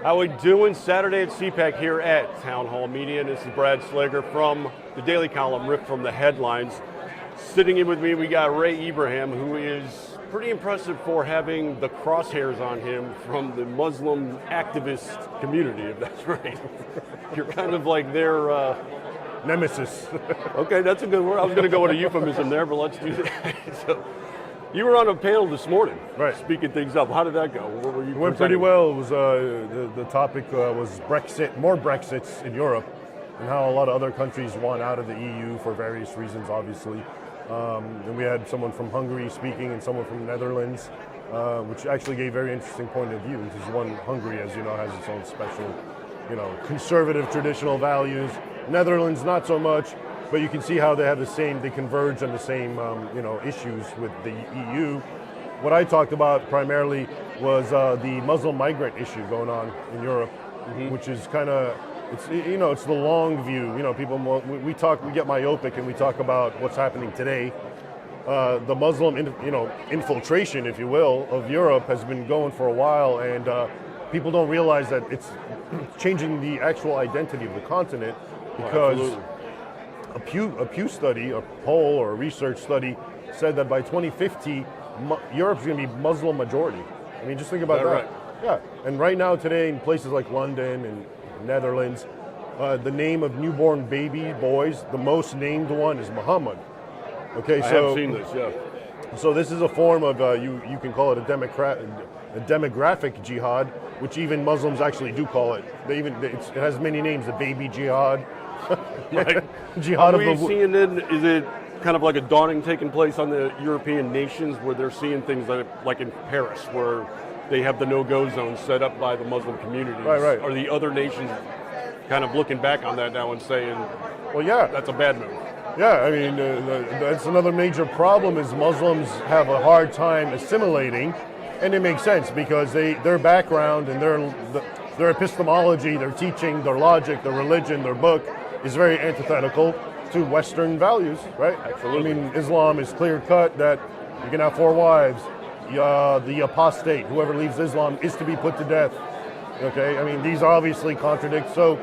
How we doing? Saturday at CPAC here at Town Hall Media, and this is Brad Slager from the Daily Column, ripped from the headlines. Sitting in with me, we got Ray Ibrahim, who is pretty impressive for having the crosshairs on him from the Muslim activist community, if that's right. You're kind of like their... Nemesis. Okay, that's a good word. I was going to go with a euphemism there, but let's do that. So, you were on a panel this morning, right? Speaking things up. How did that go? What were you It went pretty well. It was the topic was Brexit, more Brexits in Europe, and how a lot of other countries want out of the EU for various reasons, obviously. And we had someone from Hungary speaking and someone from the Netherlands, which actually gave a very interesting point of view. Because one, Hungary, as you know, has its own special, conservative traditional values. Netherlands, not so much. But you can see how they have they converge on the same, issues with the EU. What I talked about primarily was the Muslim migrant issue going on in Europe, which is kind of, it's the long view. We get myopic and we talk about what's happening today. The Muslim, infiltration, if you will, of Europe has been going for a while, and people don't realize that it's changing the actual identity of the continent because. A Pew study, a poll or a research study said that by 2050, Europe's going to be Muslim majority. I mean, just think about that. Right? Yeah, and right now today in places like London and Netherlands, the name of newborn baby boys, the most named one is Muhammad. Okay, I have seen this, yeah. So this is a form of, you can call it a demographic jihad, which even Muslims actually do call it. It has many names, the baby jihad. Right. Jihad. Are we seeing it? Is it kind of like a dawning taking place on the European nations where they're seeing things like in Paris, where they have the no-go zone set up by the Muslim communities? Right. Are the other nations kind of looking back on that now and saying, well, yeah, that's a bad move? Yeah, I mean, that's another major problem is Muslims have a hard time assimilating, and it makes sense because their background and their epistemology, their teaching, their logic, their religion, their book is very antithetical to Western values, right? Absolutely. I mean, Islam is clear-cut that you can have 4 wives. The apostate, whoever leaves Islam, is to be put to death. Okay, I mean, these obviously contradict. So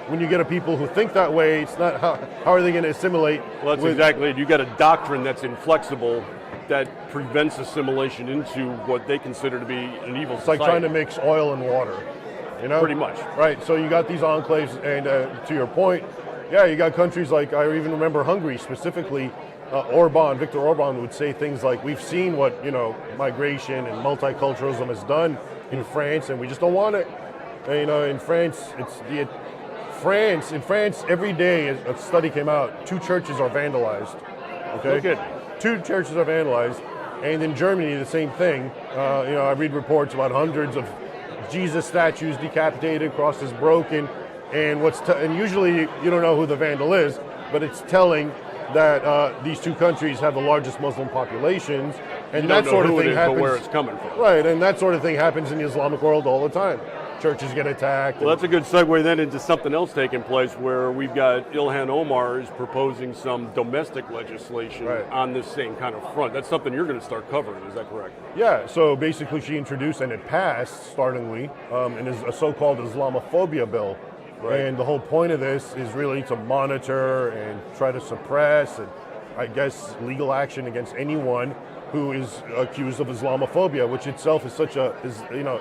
when you get a people who think that way, it's not how are they going to assimilate? Well, that's exactly it. You got a doctrine that's inflexible that prevents assimilation into what they consider to be an evil society. It's like trying to mix oil and water. Pretty much. Right, so you got these enclaves, and to your point, yeah, you got countries like, I even remember Hungary specifically, Viktor Orban would say things like, we've seen what, migration and multiculturalism has done in France, and we just don't want it. And, in France, in France, every day, a study came out, 2 churches are vandalized. Okay? Okay. 2 churches are vandalized, and in Germany, the same thing. I read reports about hundreds of Jesus statues decapitated, crosses broken, and usually you don't know who the vandal is, but it's telling that these 2 countries have the largest Muslim populations, and that sort of thing happens. But where it's coming from, right? And that sort of thing happens in the Islamic world all the time. Churches get attacked. Well, that's a good segue then into something else taking place where we've got Ilhan Omar is proposing some domestic legislation on this same kind of front. That's something you're going to start covering, is that correct? Yeah, so basically she introduced, and it passed, startlingly, a so-called Islamophobia bill. Right. And the whole point of this is really to monitor and try to suppress and, I guess, legal action against anyone who is accused of Islamophobia, which itself is such a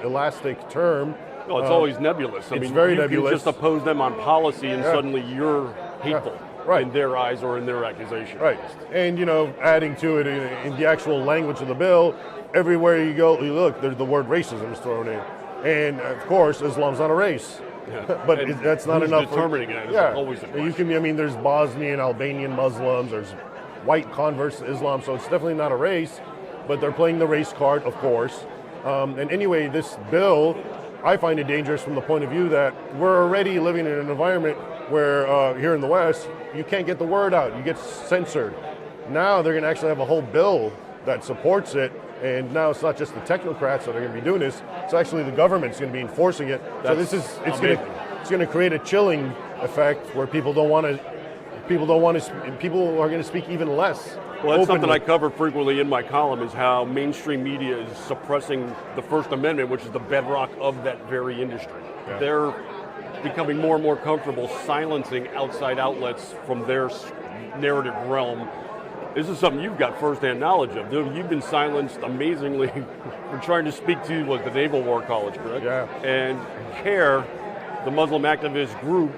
elastic term. No, it's always nebulous. I mean, very you nebulous. can just oppose them on policy and suddenly you're hateful in their eyes or in their accusation. Right. And, adding to it in the actual language of the bill, everywhere you go, you look, there's the word racism is thrown in. And, of course, Islam's not a race. Yeah. But that's not enough. Determining it is always a question. There's Bosnian, Albanian Muslims, there's white converts to Islam, so it's definitely not a race, but they're playing the race card, of course. And anyway, this bill, I find it dangerous from the point of view that we're already living in an environment where here in the West, you can't get the word out, you get censored. Now they're going to actually have a whole bill that supports it, and now it's not just the technocrats that are going to be doing this, it's actually the government's going to be enforcing it. So it's going to create a chilling effect where people don't want to people don't want to. People are going to speak even less. Well, that's something openly. I cover frequently in my column, is how mainstream media is suppressing the First Amendment, which is the bedrock of that very industry. Yeah. They're becoming more and more comfortable silencing outside outlets from their narrative realm. This is something you've got firsthand knowledge of. Dude, you've been silenced amazingly for trying to speak to the Naval War College, correct? Yeah. And CARE, the Muslim activist group,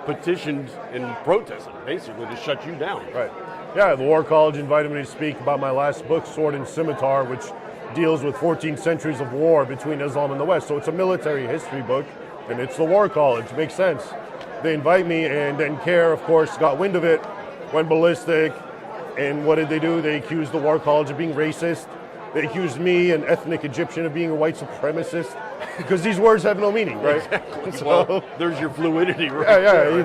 petitioned and protested, basically, to shut you down. Right. Yeah, the War College invited me to speak about my last book, Sword and Scimitar, which deals with 14 centuries of war between Islam and the West. So it's a military history book, and it's the War College. It makes sense. They invite me, and then CARE, of course, got wind of it, went ballistic, and what did they do? They accused the War College of being racist. They accused me, an ethnic Egyptian, of being a white supremacist, because these words have no meaning, right? Exactly. So, well, there's your fluidity, right? Yeah,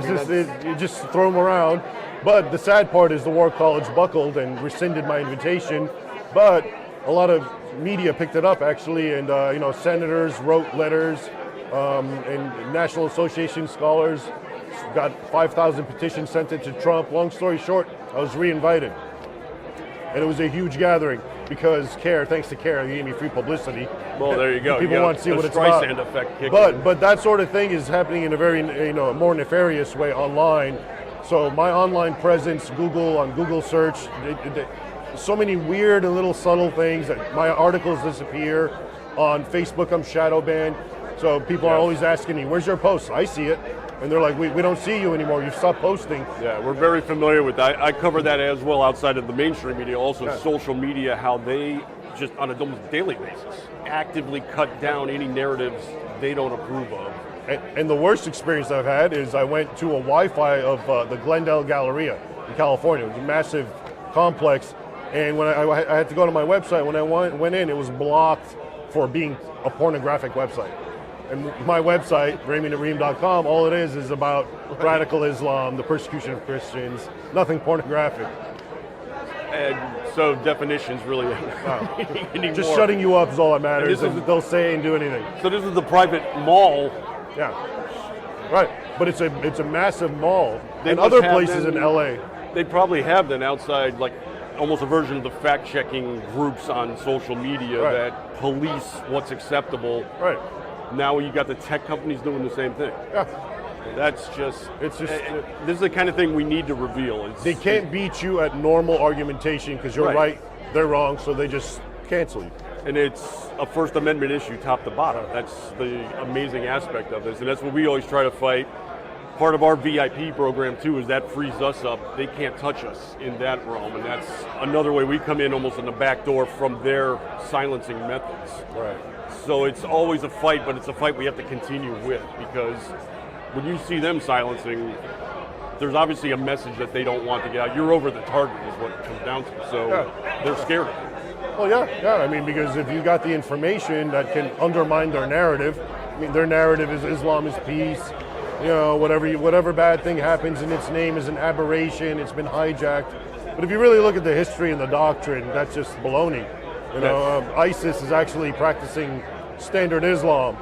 you just throw them around. But the sad part is the War College buckled and rescinded my invitation. But a lot of media picked it up, actually, and senators wrote letters, and National Association scholars got 5,000 petitions sent it to Trump. Long story short, I was re-invited. And it was a huge gathering because CARE, thanks to CARE, they gave me free publicity. Well, there you go. People want to see what it's about. about. Effect kicking. But that sort of thing is happening in a very more nefarious way online. So my online presence, on Google search, so many weird and little subtle things that my articles disappear. On Facebook, I'm shadow banned. So people are always asking me, "Where's your post?" I see it. And they're like, we don't see you anymore. You've stopped posting. Yeah, we're very familiar with that. I cover that as well outside of the mainstream media, also social media, how they just on a almost daily basis actively cut down any narratives they don't approve of. And the worst experience I've had is I went to a Wi-Fi of the Glendale Galleria in California. It was a massive complex. And when I had to go to my website, when I went in, it was blocked for being a pornographic website. And my website, RaymondIbrahim.com, all it is about radical Islam, the persecution of Christians, nothing pornographic. And so definitions really anymore. Just shutting you up is all that matters, and they'll say and do anything. So this is the private mall. Yeah, right. But it's a massive mall. And other places in LA. They probably have then outside, like almost a version of the fact-checking groups on social media that police what's acceptable. Right. Now you got the tech companies doing the same thing. Yeah. That's just, this is the kind of thing we need to reveal. They can't beat you at normal argumentation because you're right, they're wrong, so they just cancel you. And it's a First Amendment issue top to bottom. That's the amazing aspect of this, and that's what we always try to fight. Part of our VIP program too is that frees us up. They can't touch us in that realm, and that's another way we come in almost in the back door from their silencing methods. Right. So it's always a fight, but it's a fight we have to continue with, because when you see them silencing, there's obviously a message that they don't want to get out. You're over the target is what it comes down to. So they're scared of it. Well, yeah. I mean, because if you got the information that can undermine their narrative, I mean, their narrative is Islam is peace. Whatever bad thing happens in its name is an aberration. It's been hijacked. But if you really look at the history and the doctrine, that's just baloney. ISIS is actually practicing standard Islam,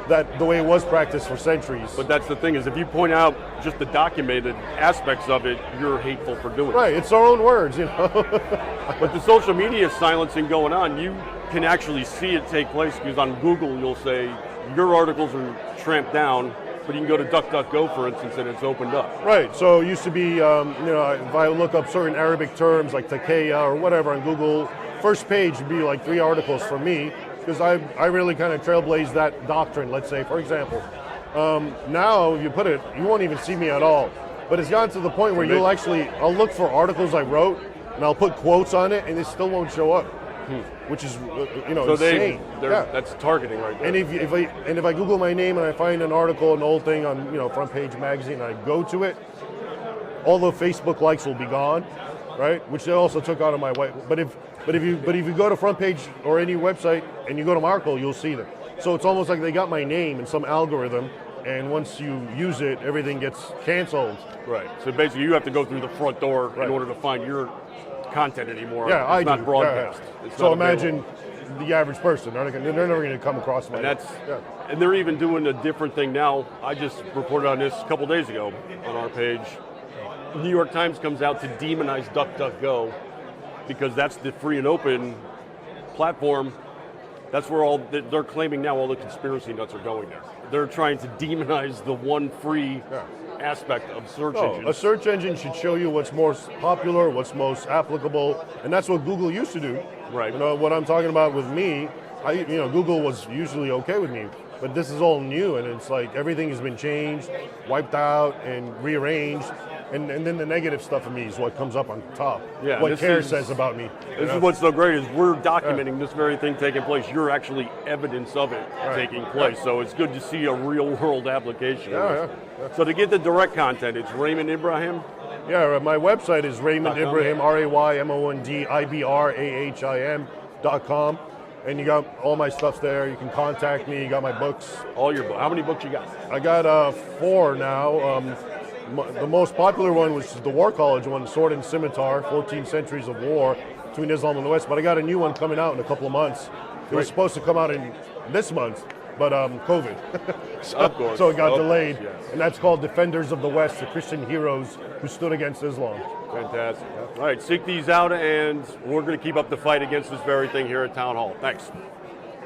that the way it was practiced for centuries. But that's the thing, is if you point out just the documented aspects of it, you're hateful for doing it. Right, it's our own words, But the social media silencing going on, you can actually see it take place, because on Google you'll say your articles are tramped down, but you can go to DuckDuckGo, for instance, and it's opened up. Right, so it used to be, if I look up certain Arabic terms like takeya or whatever on Google, first page would be like 3 articles from me, because I really kind of trailblazed that doctrine, let's say, for example. Now, if you put it, you won't even see me at all. But it's gotten to the point where I'll look for articles I wrote, and I'll put quotes on it, and it still won't show up, which is, insane. That's targeting right there. And if I Google my name and I find an article, an old thing on, Front Page Magazine, and I go to it, all the Facebook likes will be gone, right? Which they also took out of my way. But if you go to Front Page or any website and you go to my article, you'll see them. So it's almost like they got my name in some algorithm, and once you use it, everything gets canceled. Right. So basically, you have to go through the front door in order to find your content anymore. Yeah, it's not broadcast. It's so imagine the average person; they're never going to come across my. And they're even doing a different thing now. I just reported on this a couple days ago on our page. the New York Times comes out to demonize DuckDuckGo because that's the free and open platform. That's where they're claiming now all the conspiracy nuts are going there. They're trying to demonize the one free aspect of search engines. A search engine should show you what's most popular, what's most applicable, and that's what Google used to do. Right. You know, what I'm talking about with me, Google was usually okay with me, but this is all new, and it's like everything has been changed, wiped out, and rearranged. And then the negative stuff of me is what comes up on top. Yeah, what CARE says about me. This is what's so great is we're documenting this very thing taking place. You're actually evidence of it taking place. So it's good to see a real world application. So to get the direct content, it's Raymond Ibrahim. Yeah, my website is Raymond Ibrahim, Raymondibrahim.com. And you got all my stuff there. You can contact me. You got my books. All your books. How many books you got? I got 4 now. The most popular one was the War College one, Sword and Scimitar, 14 Centuries of War between Islam and the West. But I got a new one coming out in a couple of months. It was supposed to come out in this month, but COVID. so it got delayed. Yes. And that's called Defenders of the West, the Christian heroes who stood against Islam. Fantastic. All right, seek these out, and we're going to keep up the fight against this very thing here at Town Hall. Thanks.